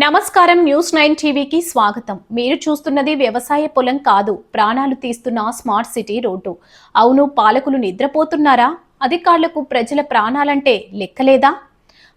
నమస్కారం న్యూస్ 9 టీవీకి స్వాగతం. మీరు చూస్తున్నది వ్యవసాయ పొలం కాదు, ప్రాణాలు తీస్తున్న స్మార్ట్ సిటీ రోడ్డు. అవును, పాలకులు నిద్రపోతున్నారా? అధికారులకు ప్రజల ప్రాణాలంటే లెక్కలేదా?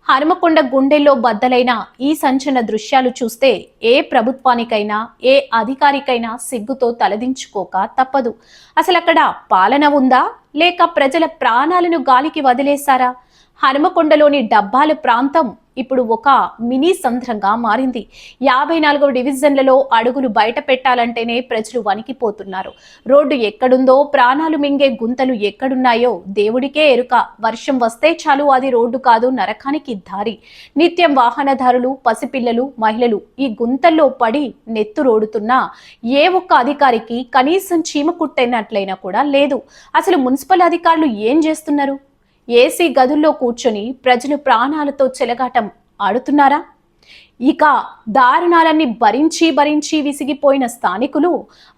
హనుమకొండ గుండెల్లో బద్దలైన ఈ సంచలన దృశ్యాలు చూస్తే ఏ ప్రభుత్వానికైనా ఏ అధికారికైనా సిగ్గుతో తలదించుకోక తప్పదు. అసలు అక్కడ పాలన ఉందా లేక ప్రజల ప్రాణాలను గాలికి వదిలేశారా? హనుమకొండలోని డబ్బాల ప్రాంతం ఇప్పుడు ఒక మినీ సంద్రంగా మారింది. 54వ డివిజన్లలో అడుగులు బయట పెట్టాలంటేనే ప్రజలు వణికిపోతున్నారు. రోడ్డు ఎక్కడుందో, ప్రాణాలు మింగే గుంతలు ఎక్కడున్నాయో దేవుడికే ఎరుక. వర్షం వస్తే చాలు అది రోడ్డు కాదు, నరకానికి దారి. నిత్యం వాహనదారులు, పసిపిల్లలు, మహిళలు ఈ గుంతల్లో పడి నెత్తురోడుతున్నా ఏ ఒక్క అధికారికి కనీసం చీమ కుట్టైనట్లయినా కూడా లేదు. అసలు మున్సిపల్ అధికారులు ఏం చేస్తున్నారు? ఏసీ గదుల్లో కూర్చొని ప్రజలు ప్రాణాలతో చెలగాటం ఆడుతున్నారా? ఇక దారుణాలన్నీ భరించి విసిగిపోయిన స్థానికులు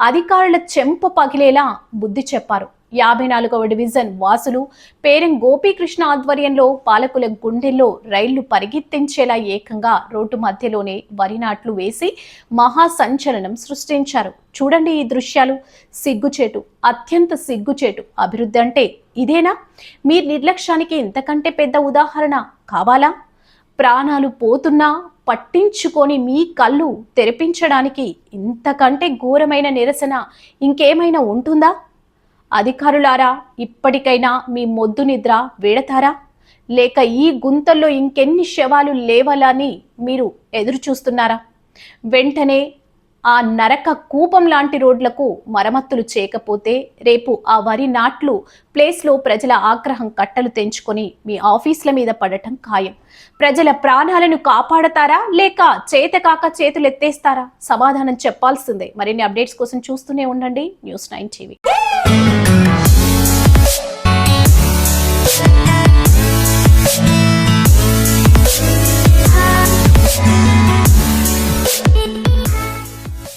అధికారుల చెంప పగిలేలా బుద్ధి చెప్పారు. 54వ డివిజన్ వాసులు పేరం గోపీకృష్ణ ఆధ్వర్యంలో పాలకుల గుండెల్లో రైళ్లు పరిగెత్తించేలా ఏకంగా రోడ్డు మధ్యలోనే వరి నాట్లు వేసి మహా సంచలనం సృష్టించారు. చూడండి ఈ దృశ్యాలు. సిగ్గుచేటు, అత్యంత సిగ్గుచేటు. అభివృద్ధి అంటే ఇదేనా? మీ నిర్లక్ష్యానికి ఇంతకంటే పెద్ద ఉదాహరణ కావాలా? ప్రాణాలు పోతున్నా పట్టించుకొని మీ కళ్ళు తెరిపించడానికి ఇంతకంటే ఘోరమైన నిరసన ఇంకేమైనా ఉంటుందా? అధికారులారా, ఇప్పటికైనా మీ మొద్దు నిద్ర వీడతారా? లేక ఈ గుంతల్లో ఇంకెన్ని శవాలు లేవాలని మీరు ఎదురు చూస్తున్నారా? వెంటనే ఆ నరక కూపం లాంటి రోడ్లకు మరమ్మతులు చేయకపోతే రేపు ఆ వరి నాట్లు ప్లేస్లో ప్రజల ఆగ్రహం కట్టలు తెంచుకొని మీ ఆఫీసుల మీద పడటం ఖాయం. ప్రజల ప్రాణాలను కాపాడతారా లేక చేతకాక చేతులు ఎత్తేస్తారా? సమాధానం చెప్పాల్సిందే. మరిన్ని అప్డేట్స్ కోసం చూస్తూనే ఉండండి న్యూస్ 9 టీవీ.